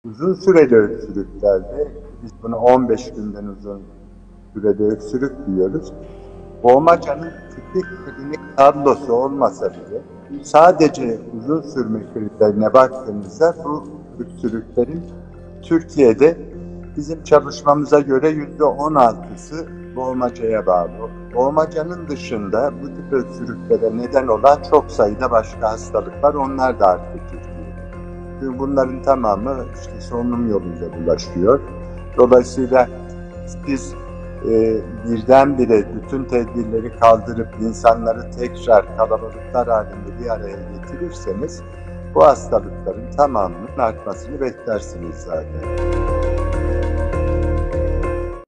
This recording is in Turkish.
Uzun süreli öksürüklerde, biz bunu 15 günden uzun süreli öksürük diyoruz. Boğmaca'nın tipik klinik tablosu olmasa bile sadece uzun sürme kriterine baktığımızda bu öksürüklerin Türkiye'de bizim çalışmamıza göre %16'sı boğmacaya bağlı. Boğmacanın dışında bu tip öksürüklere neden olan çok sayıda başka hastalık var. Onlar da artık Türkiye'de. Çünkü bunların tamamı işte solunum yoluyla bulaşıyor. Dolayısıyla siz birdenbire bütün tedbirleri kaldırıp insanları tekrar kalabalıklar halinde bir araya getirirseniz bu hastalıkların tamamının artmasını beklersiniz zaten.